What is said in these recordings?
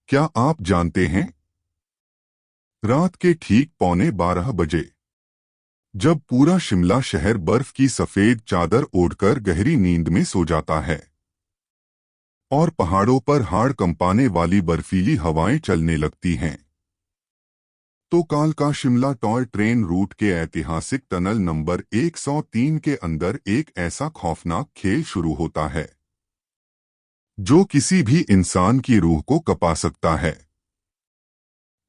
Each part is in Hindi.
क्या आप जानते हैं, रात के ठीक 11:15 बजे जब पूरा शिमला शहर बर्फ की सफेद चादर ओढ़कर गहरी नींद में सो जाता है और पहाड़ों पर हाड़ कंपाने वाली बर्फीली हवाएं चलने लगती हैं, तो कालका शिमला टॉय ट्रेन रूट के ऐतिहासिक टनल नंबर 103 के अंदर एक ऐसा खौफनाक खेल शुरू होता है जो किसी भी इंसान की रूह को कँपा सकता है।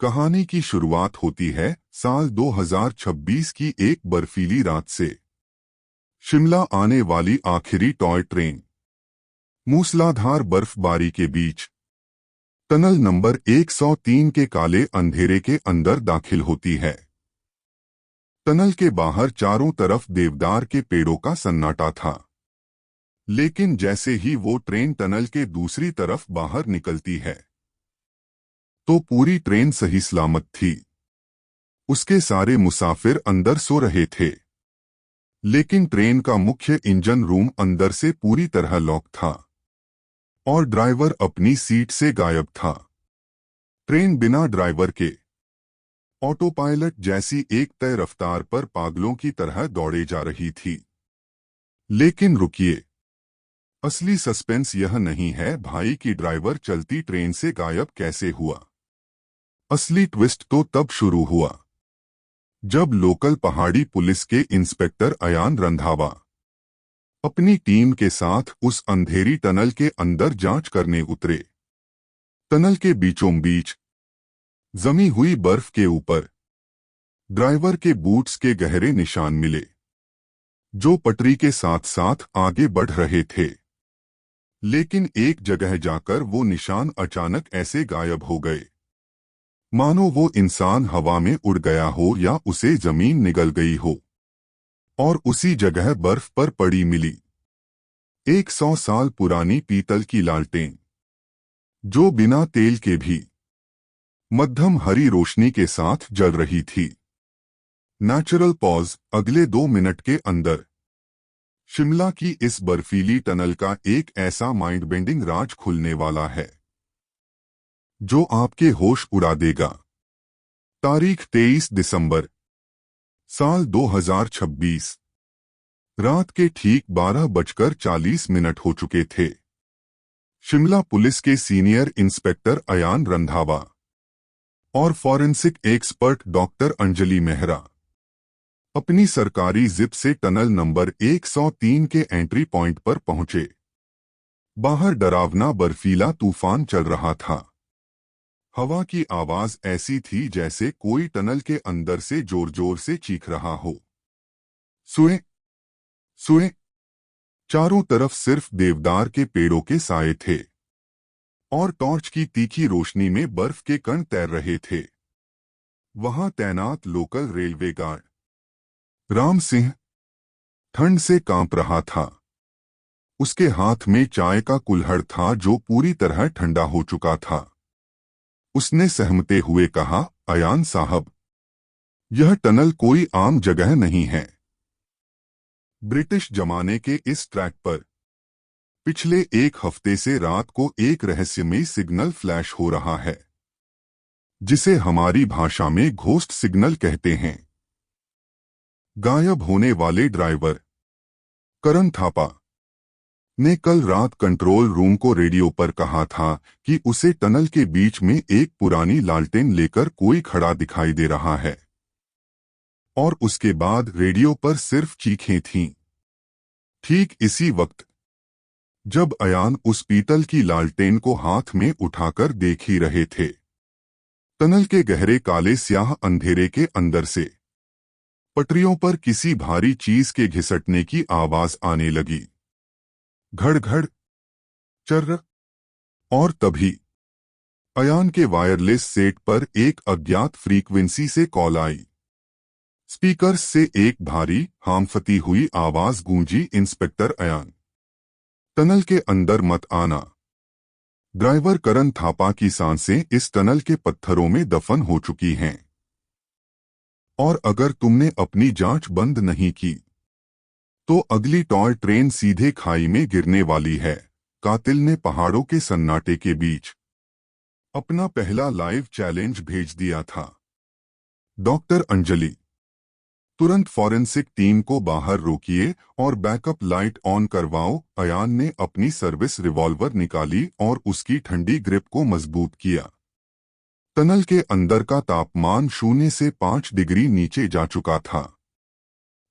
कहानी की शुरुआत होती है साल 2026 की एक बर्फीली रात से। शिमला आने वाली आखिरी टॉय ट्रेन मूसलाधार बर्फबारी के बीच टनल नंबर 103 के काले अंधेरे के अंदर दाखिल होती है। टनल के बाहर चारों तरफ देवदार के पेड़ों का सन्नाटा था, लेकिन जैसे ही वो ट्रेन टनल के दूसरी तरफ बाहर निकलती है तो पूरी ट्रेन सही सलामत थी। उसके सारे मुसाफिर अंदर सो रहे थे, लेकिन ट्रेन का मुख्य इंजन रूम अंदर से पूरी तरह लॉक था और ड्राइवर अपनी सीट से गायब था। ट्रेन बिना ड्राइवर के ऑटो पायलट जैसी एक तय रफ्तार पर पागलों की तरह दौड़े जा रही थी। लेकिन रुकिए, असली सस्पेंस यह नहीं है भाई कि ड्राइवर चलती ट्रेन से गायब कैसे हुआ। असली ट्विस्ट तो तब शुरू हुआ जब लोकल पहाड़ी पुलिस के इंस्पेक्टर अयान रंधावा अपनी टीम के साथ उस अंधेरी टनल के अंदर जांच करने उतरे। टनल के बीचों बीच जमी हुई बर्फ के ऊपर ड्राइवर के बूट्स के गहरे निशान मिले, जो पटरी के साथ साथ आगे बढ़ रहे थे। लेकिन एक जगह जाकर वो निशान अचानक ऐसे गायब हो गए, मानो वो इंसान हवा में उड़ गया हो या उसे जमीन निगल गई हो। और उसी जगह बर्फ पर पड़ी मिली 100 साल पुरानी पीतल की लालटेन, जो बिना तेल के भी मध्यम हरी रोशनी के साथ जल रही थी। Natural pause. अगले 2 मिनट के अंदर शिमला की इस बर्फीली टनल का एक ऐसा माइंड बेंडिंग राज खुलने वाला है जो आपके होश उड़ा देगा। तारीख 23 दिसंबर साल 2026। रात के ठीक 12:40 हो चुके थे। शिमला पुलिस के सीनियर इंस्पेक्टर अयान रंधावा और forensic expert doctor Anjali Mehra अपनी सरकारी जिप से टनल नंबर 103 के एंट्री पॉइंट पर पहुंचे। बाहर डरावना बर्फीला तूफान चल रहा था। हवा की आवाज ऐसी थी जैसे कोई टनल के अंदर से जोर जोर से चीख रहा हो। सुए सुए। चारों तरफ सिर्फ देवदार के पेड़ों के साए थे और टॉर्च की तीखी रोशनी में बर्फ के कण तैर रहे थे। वहां तैनात local railway guard Ram Singh ठंड से कांप रहा था। उसके हाथ में चाय का कुल्हड़ था जो पूरी तरह ठंडा हो चुका था। उसने सहमते हुए कहा, अयान साहब, यह टनल कोई आम जगह नहीं है। ब्रिटिश जमाने के इस ट्रैक पर पिछले 1 हफ्ते से रात को एक रहस्यमयी सिग्नल फ्लैश हो रहा है, जिसे हमारी भाषा में घोस्ट सिग्नल कहते हैं। गायब होने वाले ड्राइवर करण थापा ने कल रात कंट्रोल रूम को रेडियो पर कहा था कि उसे टनल के बीच में एक पुरानी लालटेन लेकर कोई खड़ा दिखाई दे रहा है। और उसके बाद रेडियो पर सिर्फ चीखें थीं। ठीक इसी वक्त जब अयान उस पीतल की लालटेन को हाथ में उठाकर देख ही रहे थे, टनल के गहरे काले स्याह अंधेरे के अंदर से पटरियों पर किसी भारी चीज के घिसटने की आवाज आने लगी। घड़-घड़, चर्र। और तभी अयान के वायरलेस सेट पर एक अज्ञात फ्रीक्वेंसी से कॉल आई। स्पीकर्स से एक भारी हामफती हुई आवाज गूंजी, इंस्पेक्टर अयान, टनल के अंदर मत आना। ड्राइवर करण थापा की सांसें इस टनल के पत्थरों में दफन हो चुकी हैं। और अगर तुमने अपनी जांच बंद नहीं की तो अगली टॉय ट्रेन सीधे खाई में गिरने वाली है। कातिल ने पहाड़ों के सन्नाटे के बीच अपना पहला लाइव चैलेंज भेज दिया था। डॉक्टर अंजलि, तुरंत फॉरेंसिक टीम को बाहर रोकिए और बैकअप लाइट ऑन करवाओ। अयान ने अपनी सर्विस रिवॉल्वर निकाली और उसकी ठंडी ग्रिप को मजबूत किया। टनल के अंदर का तापमान 0 से 5 डिग्री नीचे जा चुका था।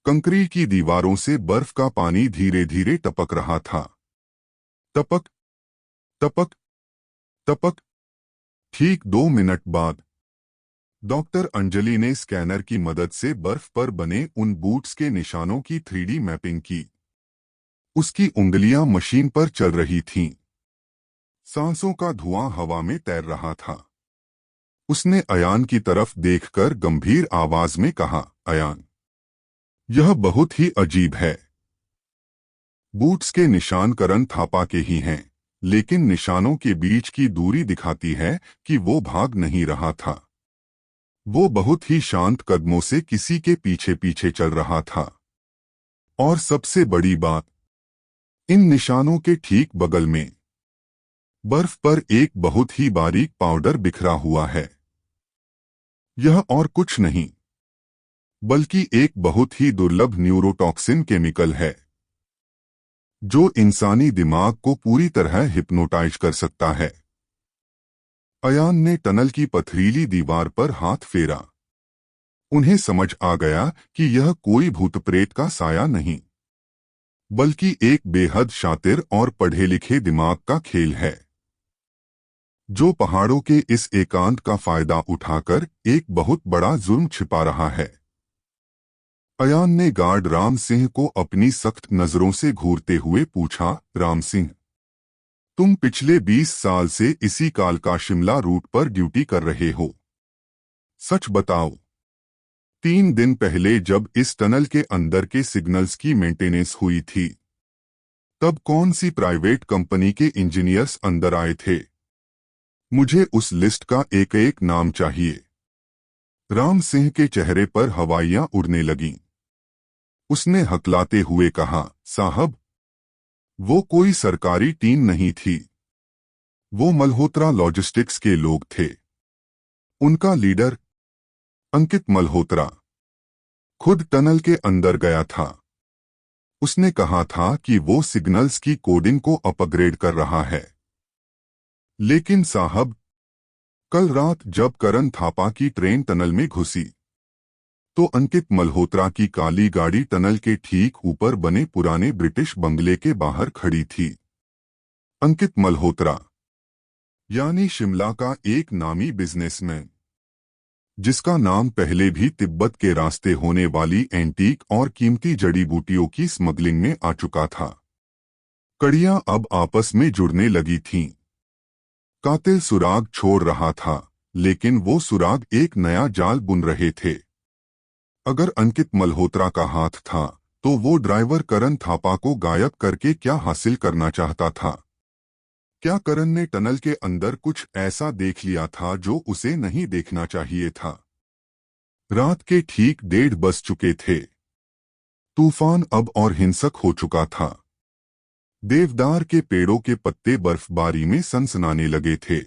कंक्रीट की दीवारों से बर्फ का पानी धीरे धीरे टपक रहा था। टपक, टपक, टपक। ठीक 2 मिनट बाद डॉक्टर अंजलि ने स्कैनर की मदद से बर्फ पर बने उन बूट्स के निशानों की 3D मैपिंग की। उसकी उंगलियां मशीन पर चल रही थीं। सांसों का धुआं हवा में तैर रहा था। उसने अयान की तरफ देखकर गंभीर आवाज में कहा, अयान, यह बहुत ही अजीब है। बूट्स के निशान करण थापा के ही हैं, लेकिन निशानों के बीच की दूरी दिखाती है कि वो भाग नहीं रहा था। वो बहुत ही शांत कदमों से किसी के पीछे पीछे चल रहा था। और सबसे बड़ी बात, इन निशानों के ठीक बगल में बर्फ पर एक बहुत ही बारीक पाउडर बिखरा हुआ है। यह और कुछ नहीं बल्कि एक बहुत ही दुर्लभ न्यूरोटॉक्सिन केमिकल है, जो इंसानी दिमाग को पूरी तरह हिप्नोटाइज कर सकता है। अयान ने टनल की पथरीली दीवार पर हाथ फेरा। उन्हें समझ आ गया कि यह कोई भूत प्रेत का साया नहीं, बल्कि एक बेहद शातिर और पढ़े लिखे दिमाग का खेल है, जो पहाड़ों के इस एकांत का फायदा उठाकर एक बहुत बड़ा जुर्म छिपा रहा है। अयान ने गार्ड राम सिंह को अपनी सख्त नजरों से घूरते हुए पूछा, राम सिंह, तुम पिछले 20 साल से इसी कालका शिमला रूट पर ड्यूटी कर रहे हो। सच बताओ, 3 दिन पहले जब इस टनल के अंदर के सिग्नल्स की मेंटेनेंस हुई थी, तब कौन सी प्राइवेट कंपनी के इंजीनियर्स अंदर आए थे? मुझे उस लिस्ट का एक एक नाम चाहिए। राम सिंह के चेहरे पर हवाइयां उड़ने लगीं। उसने हकलाते हुए कहा, साहब, वो कोई सरकारी टीम नहीं थी। वो मल्होत्रा लॉजिस्टिक्स के लोग थे। उनका लीडर अंकित मल्होत्रा खुद टनल के अंदर गया था। उसने कहा था कि वो सिग्नल्स की कोडिंग को अपग्रेड कर रहा है। लेकिन साहब, कल रात जब करण थापा की ट्रेन टनल में घुसी, तो अंकित मल्होत्रा की काली गाड़ी टनल के ठीक ऊपर बने पुराने ब्रिटिश बंगले के बाहर खड़ी थी। अंकित मल्होत्रा यानी शिमला का एक नामी बिजनेसमैन, जिसका नाम पहले भी तिब्बत के रास्ते होने वाली एंटीक और कीमती जड़ी बूटियों की स्मगलिंग में आ चुका था। कड़ियां अब आपस में जुड़ने लगी थीं। कातिल सुराग छोड़ रहा था, लेकिन वो सुराग एक नया जाल बुन रहे थे। अगर अंकित मल्होत्रा का हाथ था, तो वो ड्राइवर करण थापा को गायब करके क्या हासिल करना चाहता था? क्या करण ने टनल के अंदर कुछ ऐसा देख लिया था जो उसे नहीं देखना चाहिए था? रात के ठीक 1:30 बज चुके थे। तूफान अब और हिंसक हो चुका था। देवदार के पेड़ों के पत्ते बर्फबारी में सनसनाने लगे थे।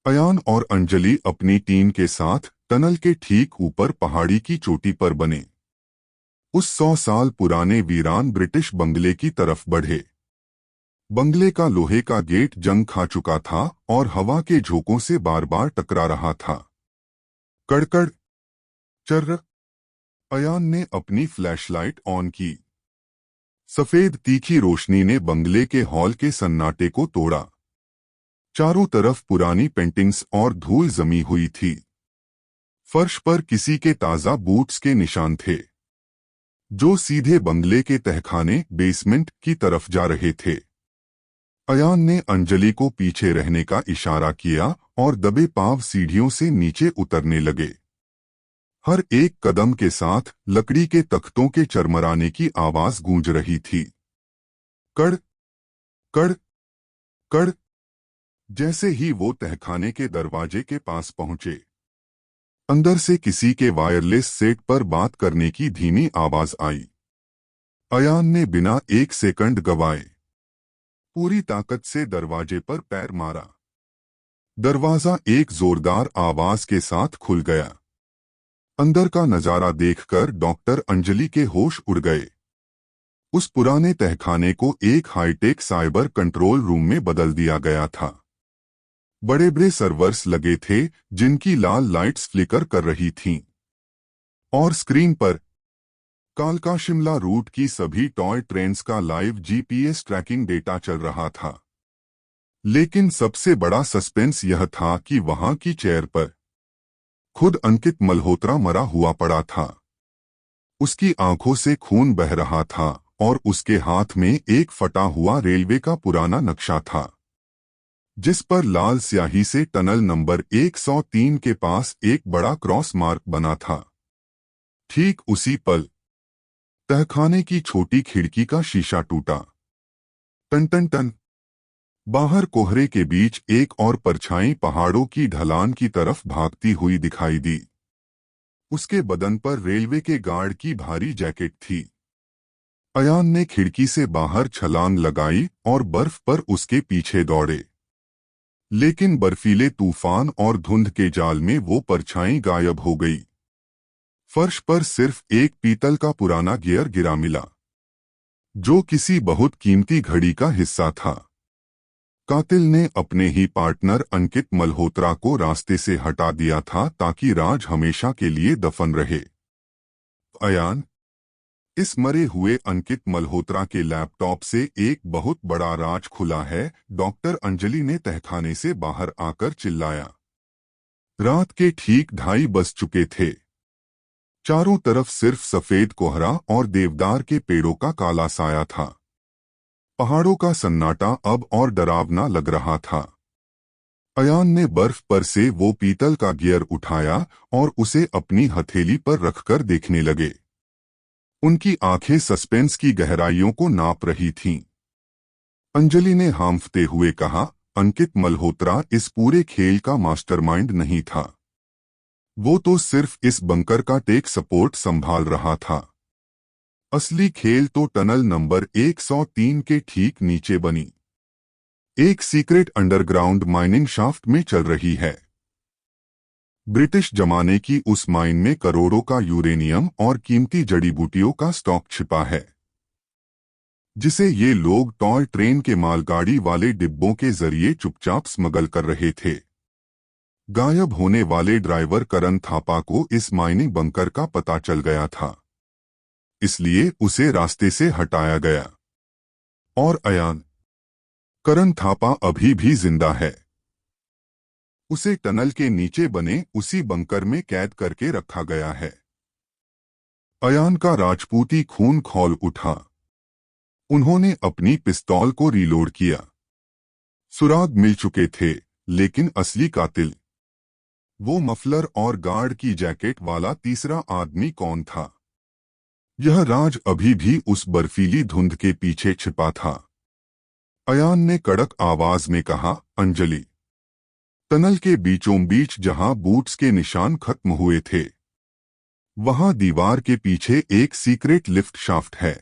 अयान और अंजलि अपनी टीम के साथ टनल के ठीक ऊपर पहाड़ी की चोटी पर बने उस 100 साल पुराने वीरान ब्रिटिश बंगले की तरफ बढ़े। बंगले का लोहे का गेट जंग खा चुका था और हवा के झोंकों से बार बार टकरा रहा था। कड़कड़, चर्र। अयान ने अपनी फ्लैशलाइट ऑन की। सफेद तीखी रोशनी ने बंगले के हॉल के सन्नाटे को तोड़ा। चारों तरफ पुरानी पेंटिंग्स और धूल जमी हुई थी। फर्श पर किसी के ताजा बूट्स के निशान थे, जो सीधे बंगले के तहखाने बेसमेंट की तरफ जा रहे थे। अयान ने अंजलि को पीछे रहने का इशारा किया और दबे पांव सीढ़ियों से नीचे उतरने लगे। हर एक कदम के साथ लकड़ी के तख्तों के चरमराने की आवाज गूंज रही थी। कड़, कड़, कड़। जैसे ही वो तहखाने के दरवाजे के पास पहुंचे, अंदर से किसी के वायरलेस सेट पर बात करने की धीमी आवाज आई। अयान ने बिना एक सेकंड गवाए पूरी ताकत से दरवाजे पर पैर मारा। दरवाजा एक जोरदार आवाज के साथ खुल गया। अंदर का नजारा देखकर डॉक्टर अंजलि के होश उड़ गए। उस पुराने तहखाने को एक हाईटेक साइबर कंट्रोल रूम में बदल दिया गया था। बड़े बड़े सर्वर्स लगे थे जिनकी लाल लाइट्स फ्लिकर कर रही थीं, और स्क्रीन पर कालका शिमला रूट की सभी टॉय ट्रेन्स का लाइव जीपीएस ट्रैकिंग डेटा चल रहा था। लेकिन सबसे बड़ा सस्पेंस यह था कि वहां की चेयर पर खुद अंकित मल्होत्रा मरा हुआ पड़ा था। उसकी आंखों से खून बह रहा था और उसके हाथ में एक फटा हुआ रेलवे का पुराना नक्शा था, जिस पर लाल स्याही से टनल नंबर 103 के पास एक बड़ा क्रॉस मार्क बना था। ठीक उसी पल तहखाने की छोटी खिड़की का शीशा टूटा। टन टन टन। बाहर कोहरे के बीच एक और परछाई पहाड़ों की ढलान की तरफ भागती हुई दिखाई दी। उसके बदन पर रेलवे के गार्ड की भारी जैकेट थी। अयान ने खिड़की से बाहर छलांग लगाई और बर्फ पर उसके पीछे दौड़े। लेकिन बर्फीले तूफान और धुंध के जाल में वो परछाई गायब हो गई। फर्श पर सिर्फ एक पीतल का पुराना गियर गिरा मिला, जो किसी बहुत कीमती घड़ी का हिस्सा था। कातिल ने अपने ही पार्टनर अंकित मल्होत्रा को रास्ते से हटा दिया था ताकि राज हमेशा के लिए दफन रहे। अयान, इस मरे हुए अंकित मल्होत्रा के लैपटॉप से एक बहुत बड़ा राज खुला है, डॉक्टर अंजलि ने तहखाने से बाहर आकर चिल्लाया। रात के ठीक 2:30 बज चुके थे। चारों तरफ सिर्फ सफेद कोहरा और देवदार के पेड़ों का काला साया था। पहाड़ों का सन्नाटा अब और डरावना लग रहा था। अयान ने बर्फ पर से वो पीतल का गियर उठाया और उसे अपनी हथेली पर रखकर देखने लगे। उनकी आंखें सस्पेंस की गहराइयों को नाप रही थीं। अंजलि ने हांफते हुए कहा, अंकित मल्होत्रा इस पूरे खेल का मास्टरमाइंड नहीं था। वो तो सिर्फ इस बंकर का टेक सपोर्ट संभाल रहा था। असली खेल तो टनल नंबर 103 के ठीक नीचे बनी एक सीक्रेट अंडरग्राउंड माइनिंग शाफ्ट में चल रही है। ब्रिटिश जमाने की उस माइन में करोड़ों का यूरेनियम और कीमती जड़ी बूटियों का स्टॉक छिपा है, जिसे ये लोग टॉय ट्रेन के मालगाड़ी वाले डिब्बों के जरिए चुपचाप स्मगल कर रहे थे। गायब होने वाले ड्राइवर करण थापा को इस माइनिंग बंकर का पता चल गया था, इसलिए उसे रास्ते से हटाया गया। और अयान, करण थापा अभी भी जिंदा है। उसे टनल के नीचे बने उसी बंकर में कैद करके रखा गया है। अयान का राजपूती खून खौल उठा। उन्होंने अपनी पिस्तौल को रीलोड किया। सुराग मिल चुके थे, लेकिन असली कातिल, वो मफलर और गार्ड की जैकेट वाला तीसरा आदमी कौन था? यह राज अभी भी उस बर्फीली धुंध के पीछे छिपा था। अयान ने कड़क आवाज में कहा, अंजलि, टनल के बीचों बीच जहां बूट्स के निशान खत्म हुए थे, वहां दीवार के पीछे एक सीक्रेट लिफ्ट शाफ्ट है।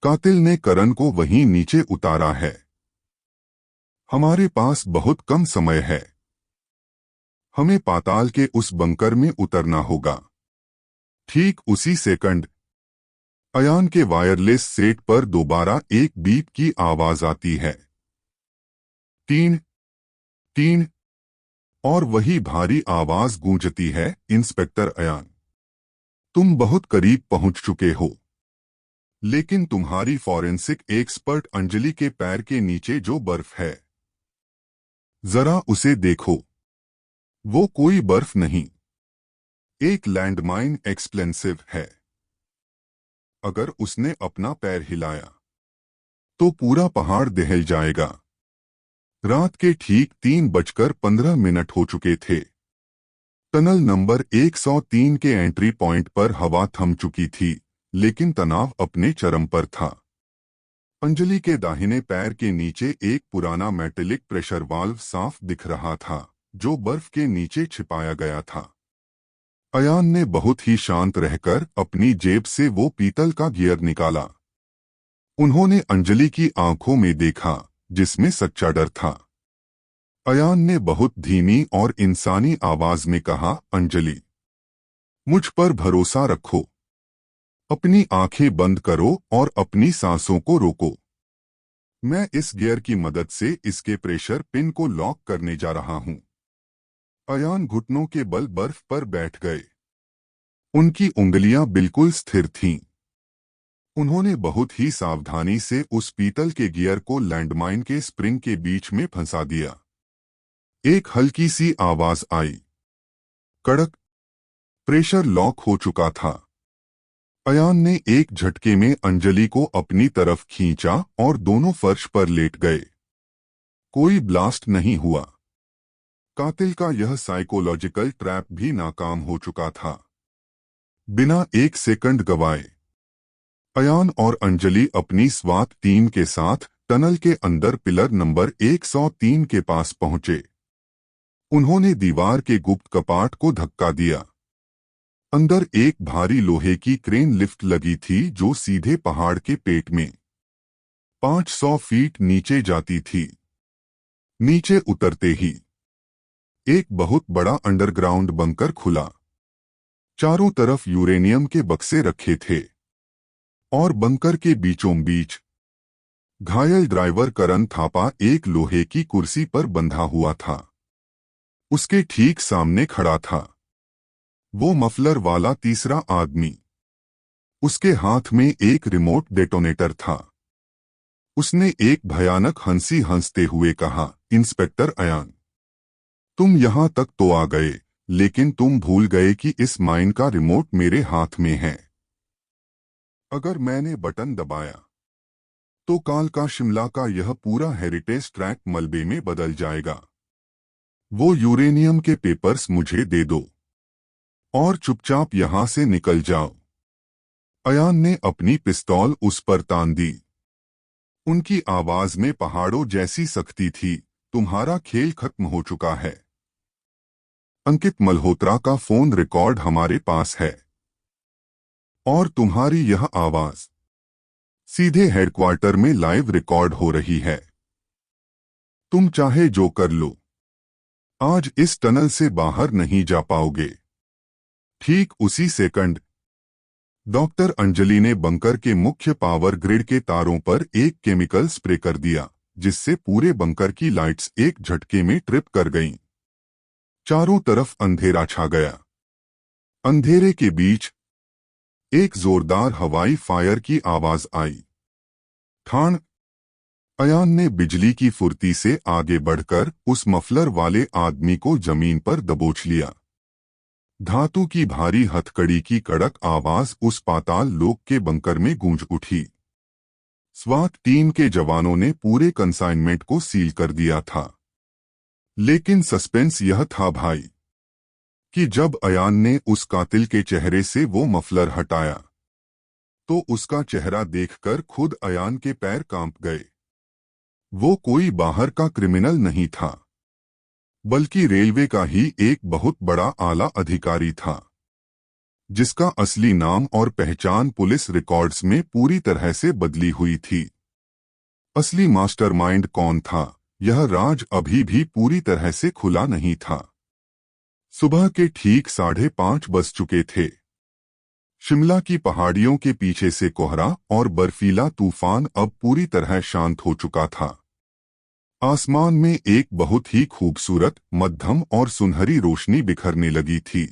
कातिल ने करण को वहीं नीचे उतारा है। हमारे पास बहुत कम समय है। हमें पाताल के उस बंकर में उतरना होगा। ठीक उसी सेकंड अयान के वायरलेस सेट पर दोबारा एक बीप की आवाज आती है। 3 3 और वही भारी आवाज गूंजती है, इंस्पेक्टर अयान, तुम बहुत करीब पहुंच चुके हो। लेकिन तुम्हारी फॉरेंसिक एक्सपर्ट अंजलि के पैर के नीचे जो बर्फ है, जरा उसे देखो। वो कोई बर्फ नहीं, एक लैंडमाइन एक्सप्लेंसिव है। अगर उसने अपना पैर हिलाया तो पूरा पहाड़ दहल जाएगा। रात के ठीक 3:15 हो चुके थे। टनल नंबर 103 के एंट्री पॉइंट पर हवा थम चुकी थी, लेकिन तनाव अपने चरम पर था। अंजलि के दाहिने पैर के नीचे एक पुराना मेटेलिक प्रेशर वाल्व साफ दिख रहा था, जो बर्फ के नीचे छिपाया गया था। अयान ने बहुत ही शांत रहकर अपनी जेब से वो पीतल का गियर निकाला। उन्होंने अंजलि की आंखों में देखा, जिसमें सच्चा डर था। अयान ने बहुत धीमी और इंसानी आवाज में कहा, अंजलि, मुझ पर भरोसा रखो। अपनी आंखें बंद करो और अपनी सांसों को रोको। मैं इस गियर की मदद से इसके प्रेशर पिन को लॉक करने जा रहा हूं। अयान घुटनों के बल बर्फ पर बैठ गए। उनकी उंगलियां बिल्कुल स्थिर थीं। उन्होंने बहुत ही सावधानी से उस पीतल के गियर को लैंडमाइन के स्प्रिंग के बीच में फंसा दिया। एक हल्की सी आवाज आई। कड़क। प्रेशर लॉक हो चुका था। अयान ने एक झटके में अंजलि को अपनी तरफ खींचा और दोनों फर्श पर लेट गए। कोई ब्लास्ट नहीं हुआ। कातिल का यह साइकोलॉजिकल ट्रैप भी नाकाम हो चुका था। बिना एक सेकंड गवाए अयान और अंजलि अपनी स्वात टीम के साथ टनल के अंदर पिलर नंबर 103 के पास पहुंचे। उन्होंने दीवार के गुप्त कपाट को धक्का दिया। अंदर एक भारी लोहे की क्रेन लिफ्ट लगी थी जो सीधे पहाड़ के पेट में 500 फीट नीचे जाती थी। नीचे उतरते ही एक बहुत बड़ा अंडरग्राउंड बंकर खुला। चारों तरफ यूरेनियम के बक्से रखे थे और बंकर के बीचों बीच घायल ड्राइवर करण थापा एक लोहे की कुर्सी पर बंधा हुआ था। उसके ठीक सामने खड़ा था वो मफलर वाला तीसरा आदमी। उसके हाथ में एक रिमोट डेटोनेटर था। उसने एक भयानक हंसी हंसते हुए कहा, इंस्पेक्टर अयान, तुम यहां तक तो आ गए, लेकिन तुम भूल गए कि इस माइन का रिमोट मेरे हाथ में है। अगर मैंने बटन दबाया तो काल का शिमला का यह पूरा हेरिटेज ट्रैक मलबे में बदल जाएगा। वो यूरेनियम के पेपर्स मुझे दे दो और चुपचाप यहां से निकल जाओ। अयान ने अपनी पिस्तौल उस पर तान दी। उनकी आवाज में पहाड़ों जैसी सख्ती थी, तुम्हारा खेल खत्म हो चुका है। अंकित मल्होत्रा का फोन रिकॉर्ड हमारे पास है और तुम्हारी यह आवाज सीधे हेडक्वार्टर में लाइव रिकॉर्ड हो रही है। तुम चाहे जो कर लो, आज इस टनल से बाहर नहीं जा पाओगे। ठीक उसी सेकंड डॉक्टर अंजलि ने बंकर के मुख्य पावर ग्रिड के तारों पर एक केमिकल स्प्रे कर दिया, जिससे पूरे बंकर की लाइट्स एक झटके में ट्रिप कर गईं। चारों तरफ अंधेरा छा गया। अंधेरे के बीच एक जोरदार हवाई फायर की आवाज आई। ठाण। अयान ने बिजली की फुर्ती से आगे बढ़कर उस मफलर वाले आदमी को जमीन पर दबोच लिया। धातु की भारी हथकड़ी की कड़क आवाज उस पाताल लोक के बंकर में गूंज उठी। स्वात टीम के जवानों ने पूरे कंसाइनमेंट को सील कर दिया था। लेकिन सस्पेंस यह था भाई कि जब अयान ने उस कातिल के चेहरे से वो मफलर हटाया तो उसका चेहरा देखकर खुद अयान के पैर कांप गए। वो कोई बाहर का क्रिमिनल नहीं था, बल्कि रेलवे का ही एक बहुत बड़ा आला अधिकारी था, जिसका असली नाम और पहचान पुलिस रिकॉर्ड्स में पूरी तरह से बदली हुई थी। असली मास्टरमाइंड कौन था, यह राज अभी भी पूरी तरह से खुला नहीं था। सुबह के ठीक 5:30 बज चुके थे। शिमला की पहाड़ियों के पीछे से कोहरा और बर्फीला तूफान अब पूरी तरह शांत हो चुका था। आसमान में एक बहुत ही खूबसूरत, मध्यम और सुनहरी रोशनी बिखरने लगी थी।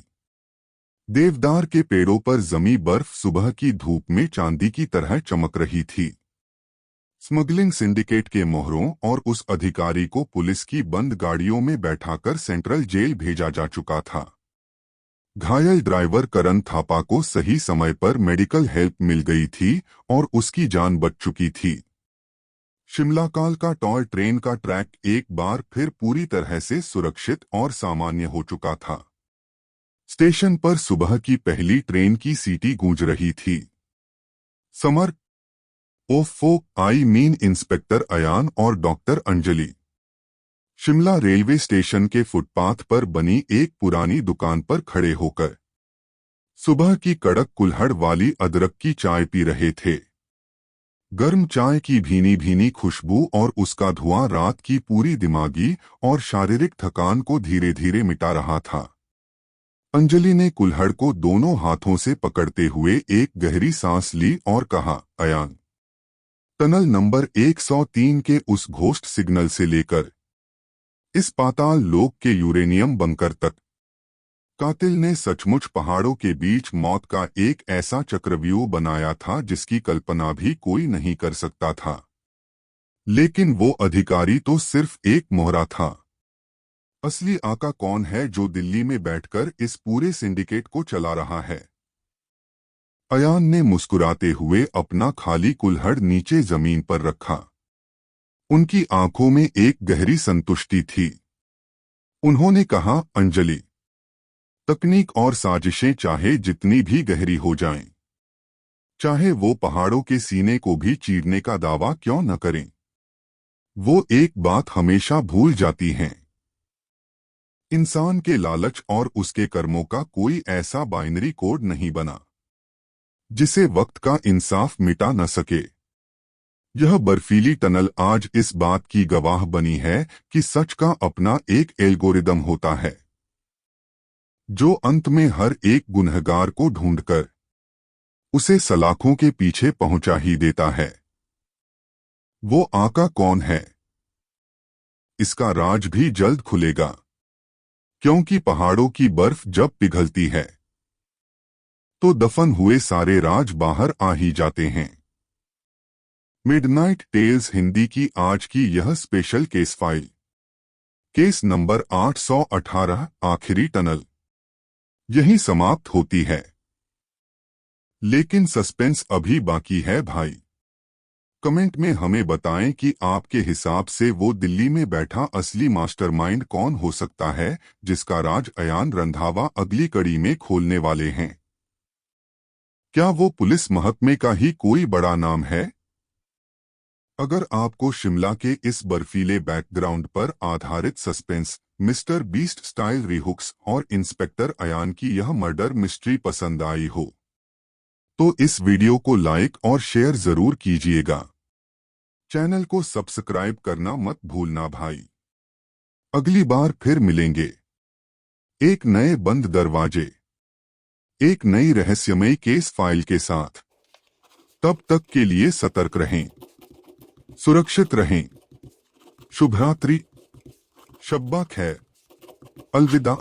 देवदार के पेड़ों पर जमी बर्फ सुबह की धूप में चांदी की तरह चमक रही थी। स्मगलिंग सिंडिकेट के मोहरों और उस अधिकारी को पुलिस की बंद गाड़ियों में बैठाकर सेंट्रल जेल भेजा जा चुका था। घायल ड्राइवर करण थापा को सही समय पर मेडिकल हेल्प मिल गई थी और उसकी जान बच चुकी थी। शिमला काल का टॉय ट्रेन का ट्रैक एक बार फिर पूरी तरह से सुरक्षित और सामान्य हो चुका था। स्टेशन पर सुबह की पहली ट्रेन की सीटी गूंज रही थी। समर, ओफो, आई मीन इंस्पेक्टर अयान और doctor Anjali Shimla railway station के फुटपाथ पर बनी एक पुरानी दुकान पर खड़े होकर सुबह की कड़क कुल्हड़ वाली अदरक की चाय पी रहे थे। गर्म चाय की भीनी भीनी खुशबू और उसका धुआं रात की पूरी दिमागी और शारीरिक थकान को धीरे धीरे मिटा रहा था। अंजलि ने कुल्हड़ को दोनों हाथों से पकड़ते हुए एक गहरी सांस ली और कहा, अयान, टनल नंबर 103 के उस घोस्ट सिग्नल से लेकर इस पाताल लोक के यूरेनियम बंकर तक कातिल ने सचमुच पहाड़ों के बीच मौत का एक ऐसा चक्रव्यूह बनाया था जिसकी कल्पना भी कोई नहीं कर सकता था। लेकिन वो अधिकारी तो सिर्फ एक मोहरा था। असली आका कौन है जो दिल्ली में बैठकर इस पूरे सिंडिकेट को चला रहा है? अयान ने मुस्कुराते हुए अपना खाली कुल्हड़ नीचे जमीन पर रखा। उनकी आंखों में एक गहरी संतुष्टि थी। उन्होंने कहा, अंजलि, तकनीक और साजिशें चाहे जितनी भी गहरी हो जाएं, चाहे वो पहाड़ों के सीने को भी चीरने का दावा क्यों न करें, वो एक बात हमेशा भूल जाती हैं। इंसान के लालच और उसके कर्मों का कोई ऐसा बाइनरी कोड नहीं बना जिसे वक्त का इंसाफ मिटा न सके। यह बर्फीली टनल आज इस बात की गवाह बनी है कि सच का अपना एक एल्गोरिदम होता है जो अंत में हर एक गुनहगार को ढूंढकर उसे सलाखों के पीछे पहुंचा ही देता है। वो आका कौन है? इसका राज भी जल्द खुलेगा, क्योंकि पहाड़ों की बर्फ जब पिघलती है तो दफन हुए सारे राज बाहर आ ही जाते हैं। मिडनाइट टेल्स हिंदी की आज की यह special case file, case number 818, आखिरी टनल, यहीं समाप्त होती है। लेकिन सस्पेंस अभी बाकी है भाई। कमेंट में हमें बताएं कि आपके हिसाब से वो दिल्ली में बैठा असली मास्टरमाइंड कौन हो सकता है जिसका राज अयान रंधावा अगली कड़ी में खोलने वाले हैं। क्या वो पुलिस महकमे का ही कोई बड़ा नाम है? अगर आपको शिमला के इस बर्फीले बैकग्राउंड पर आधारित सस्पेंस, मिस्टर बीस्ट स्टाइल रिहुक्स और इंस्पेक्टर अयान की यह मर्डर मिस्ट्री पसंद आई हो तो इस वीडियो को लाइक और शेयर जरूर कीजिएगा। चैनल को सब्सक्राइब करना मत भूलना भाई। अगली बार फिर मिलेंगे एक नए बंद दरवाजे, एक नई रहस्यमयी केस फाइल के साथ। तब तक के लिए सतर्क रहें, सुरक्षित रहें। शुभ रात्रि, शब्बा खैर, अलविदा।